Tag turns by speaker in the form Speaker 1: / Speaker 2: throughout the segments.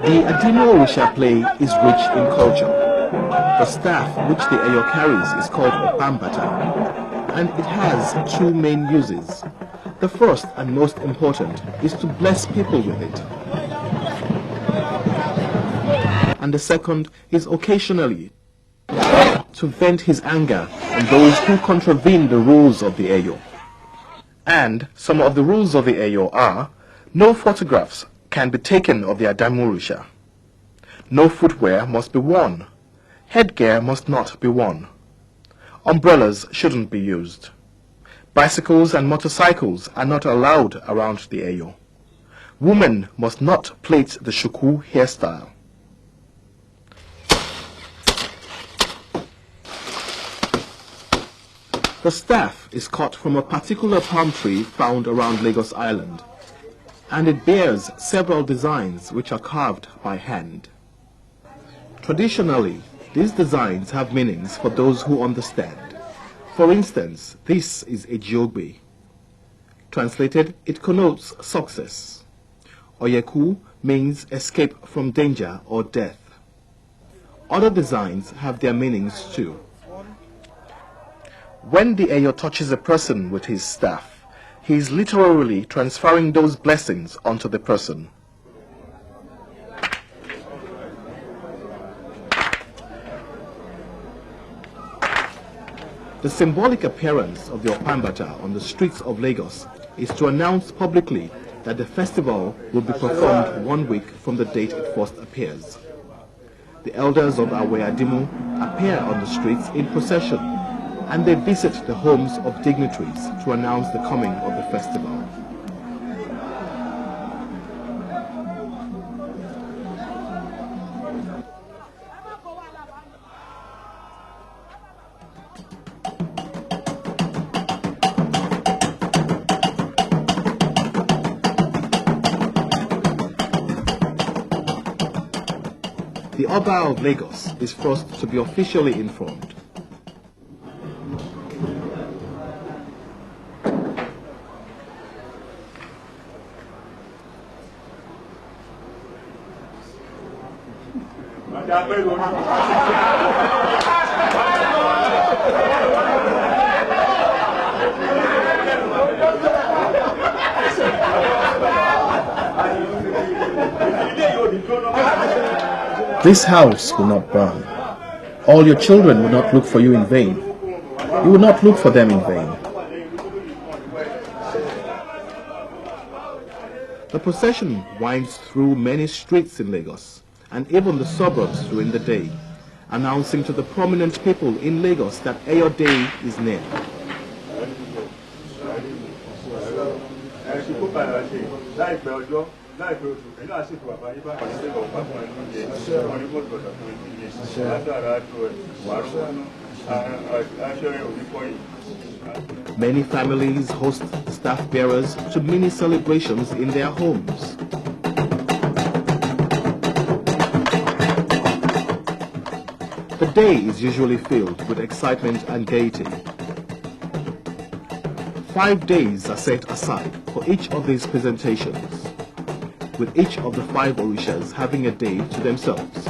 Speaker 1: The Adamu Orisha play is rich in culture. The staff which the Eyo carries is called Opambata, and it has two main uses. The first and most important is to bless people with it. And the second is occasionally to vent his anger on those who contravene the rules of the Eyo. And some of the rules of the Eyo are: no photographs can be taken of the Adamu Orisha. No footwear must be worn. Headgear must not be worn. Umbrellas shouldn't be used. Bicycles and motorcycles are not allowed around the Eyo. Women must not plait the shuku hairstyle. The staff is cut from a particular palm tree found around Lagos Island, and it bears several designs which are carved by hand. Traditionally, these designs have meanings for those who understand. For instance, this is a Jiogbe. Translated, it connotes success. Oyeku means escape from danger or death. Other designs have their meanings too. When the Eyo touches a person with his staff, he is literally transferring those blessings onto the person. The symbolic appearance of the Opambata on the streets of Lagos is to announce publicly that the festival will be performed 1 week from the date it first appears. The elders of Eyo Adamu appear on the streets in procession, and they visit the homes of dignitaries to announce the coming of the festival. The Oba of Lagos is first to be officially informed. This house will not burn. All your children will not look for you in vain. You will not look for them in vain. The procession winds through many streets in Lagos and even the suburbs during the day, announcing to the prominent people in Lagos that Eyo Day is near. Many families host staff bearers to mini celebrations in their homes. The day is usually filled with excitement and gaiety. 5 days are set aside for each of these presentations, with each of the 5 Orishas having a day to themselves.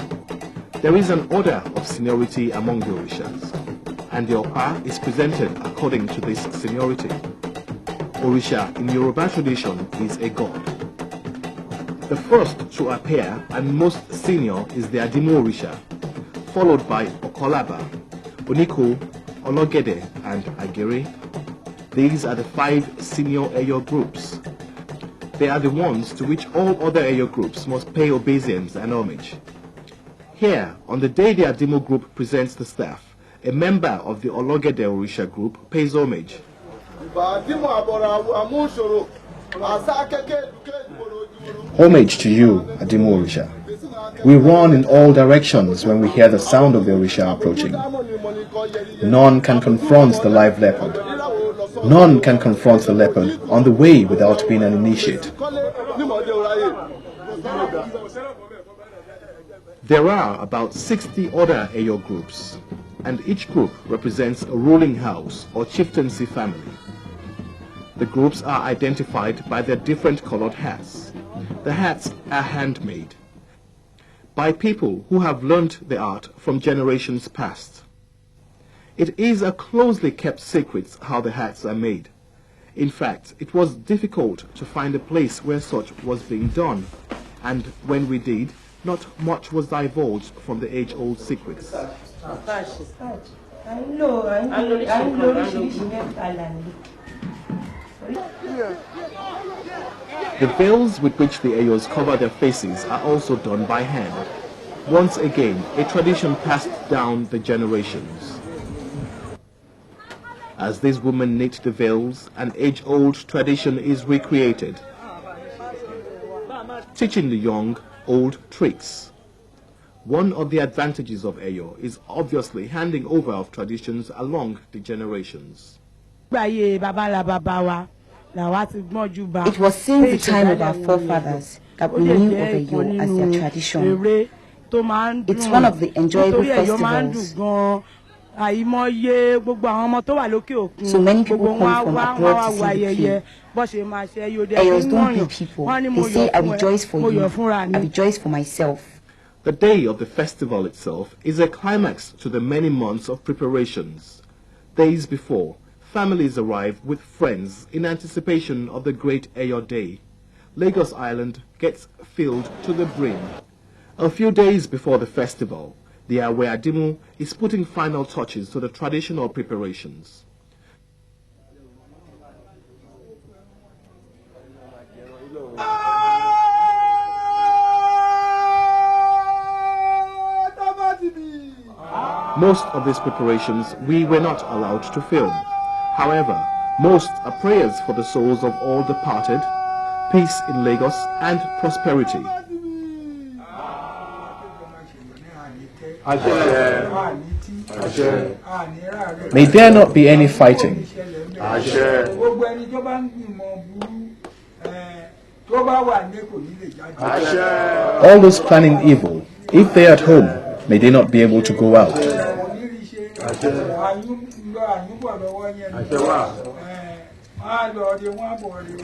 Speaker 1: There is an order of seniority among the Orishas, and the Opa is presented according to this seniority. Orisha in Yoruba tradition is a god. The first to appear and most senior is the Adamu Orisha, followed by Okolaba, Oniko, Ologede, and Agere. These are the 5 senior Eyo groups. They are the ones to which all other Eyo groups must pay obeisance and homage. Here, on the day the Adamu group presents the staff, a member of the Ologede Orisha group pays homage. Homage to you, Adamu Orisha. We run in all directions when we hear the sound of the Orisha approaching. None can confront the live leopard. None can confront the leopard on the way without being an initiate. There are about 60 other Eyo groups, and each group represents a ruling house or chieftaincy family. The groups are identified by their different colored hats. The hats are handmade. by people who have learnt the art from generations past. It is a closely kept secret how the hats are made. In fact, it was difficult to find a place where such was being done, and when we did, not much was divulged from the age-old secrets. The veils with which the Eyos cover their faces are also done by hand. Once again, a tradition passed down the generations. As these women knit the veils, an age-old tradition is recreated, teaching the young old tricks. One of the advantages of Eyo is obviously handing over of traditions along the generations.
Speaker 2: It was since the time of our forefathers that we knew of Eyo as their tradition. It's one of the enjoyable festivals. So many people come from abroad to see the play. Eyos don't be people. They say, I rejoice for you, I rejoice for myself.
Speaker 1: The day of the festival itself is a climax to the many months of preparations. Days before, families arrive with friends in anticipation of the great Eyo Day. Lagos Island gets filled to the brim. A few days before the festival, the Eyo Adamu is putting final touches to the traditional preparations. Most of these preparations we were not allowed to film. However, most are prayers for the souls of all departed, peace in Lagos and prosperity. May there not be any fighting. All those planning evil, if they are at home, may they not be able to go out.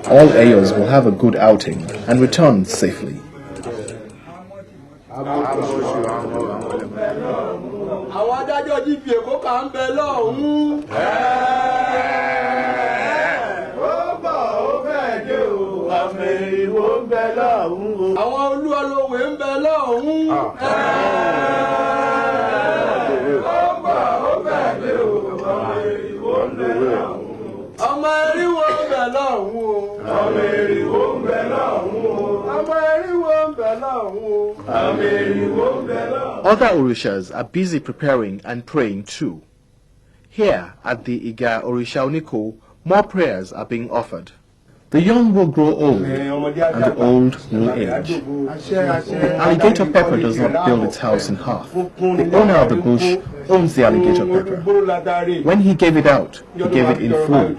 Speaker 1: All Eyos will have a good outing and return safely. Other Orishas are busy preparing and praying too. Here at the Iga Orisha Oniko, more prayers are being offered. The young will grow old, and the old will age. The alligator pepper does not build its house in half. The owner of the bush owns the alligator pepper. When he gave it out, he gave it in full.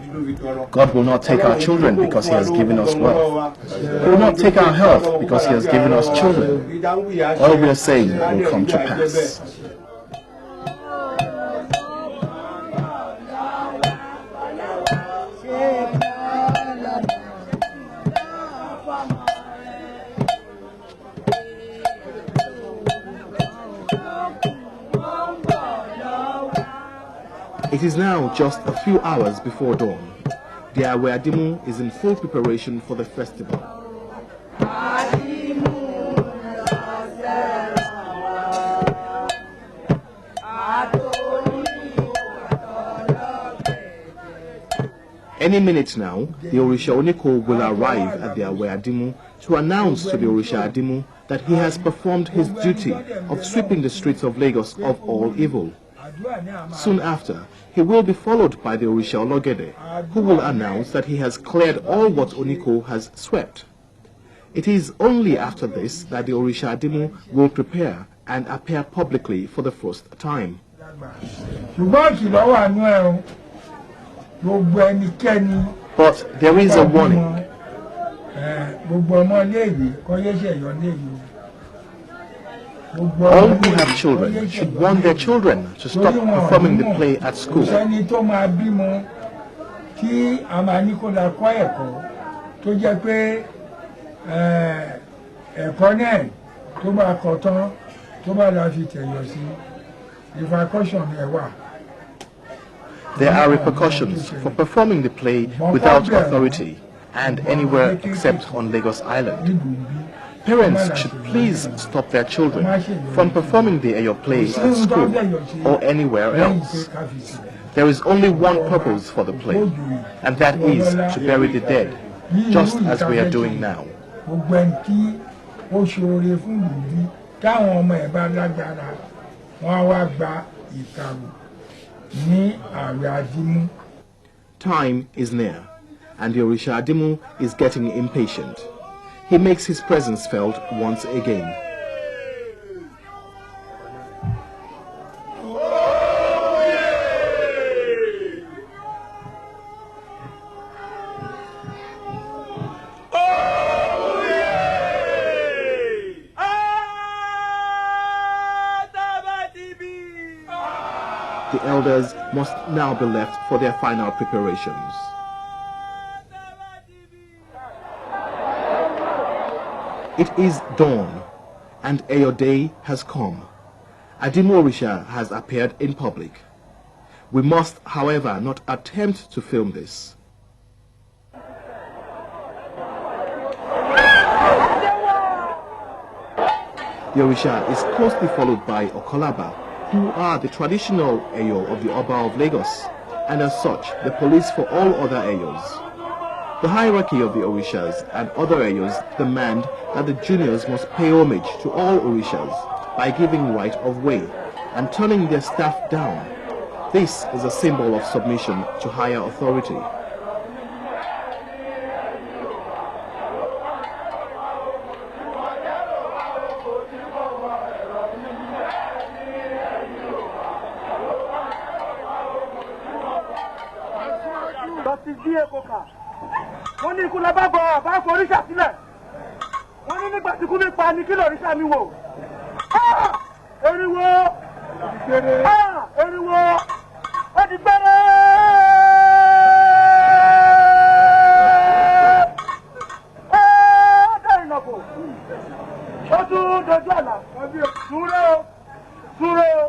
Speaker 1: God will not take our children because he has given us wealth. He will not take our health because he has given us children. All we are saying will come to pass. It is now just a few hours before dawn. The Eyo Adamu is in full preparation for the festival. Any minute now, the Orisha Oniko will arrive at the Eyo Adamu to announce to the Orisha Adamu that he has performed his duty of sweeping the streets of Lagos of all evil. Soon after, he will be followed by the Orisha Ologede, who will announce that he has cleared all what Oniko has swept. It is only after this that the Orisha Adamu will prepare and appear publicly for the first time. But there is a warning. All who have children should warn their children to stop performing the play at school. There are repercussions for performing the play without authority and anywhere except on Lagos Island. Parents should please stop their children from performing the Eyo play at school or anywhere else. There is only one purpose for the play, and that is to bury the dead, just as we are doing now. Time is near, and the Orisha Adamu is getting impatient. He makes his presence felt once again. The elders must now be left for their final preparations. It is dawn, and Eyo Day has come. Adamu Orisha has appeared in public. We must, however, not attempt to film this. The Orisha is closely followed by Okolaba, who are the traditional Eyo of the Oba of Lagos, and as such, the police for all other Eyos. The hierarchy of the Orishas and other Eyos demand that the juniors must pay homage to all Orishas by giving right of way and turning their staff down. This is a symbol of submission to higher authority.
Speaker 3: wọ́n ní ikú lọ́ba bọ̀ ọ̀bá foríṣà sílẹ̀ wọ́n ní nígbà tí kú ní pa ní kí lọ́ríṣà mi wò eriwo eriwo ó ti gbẹ́rẹ́ ọ̀dọ́ ìnàbò ó tún dojú àlà súré o súré o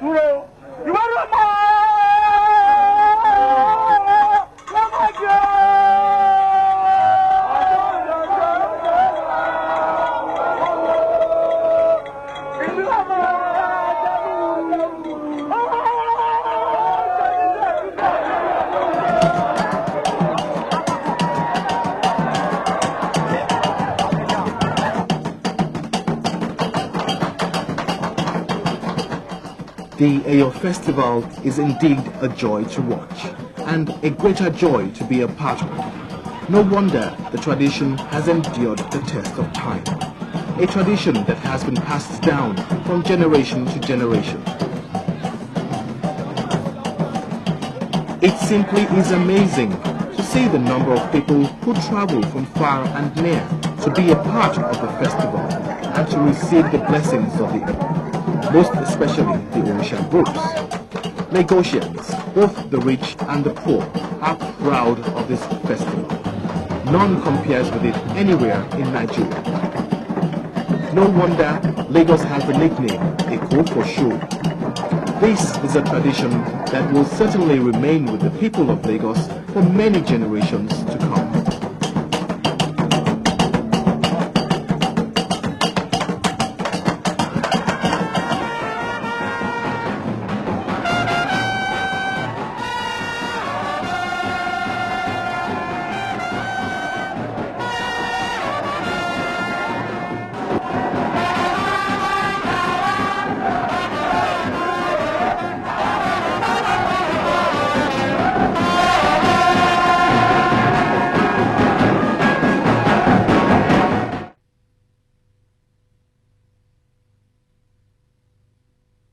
Speaker 3: súré o ìwọ́n ló mọ̀
Speaker 1: The Eyo Festival is indeed a joy to watch, and a greater joy to be a part of. No wonder the tradition has endured the test of time, a tradition that has been passed down from generation to generation. It simply is amazing to see the number of people who travel from far and near to be a part of the festival and to receive the blessings of the Eyo. Most especially the Orisha groups. Lagosians, both the rich and the poor, are proud of this festival. None compares with it anywhere in Nigeria. No wonder Lagos has the nickname Eko for sure. This is a tradition that will certainly remain with the people of Lagos for many generations to come.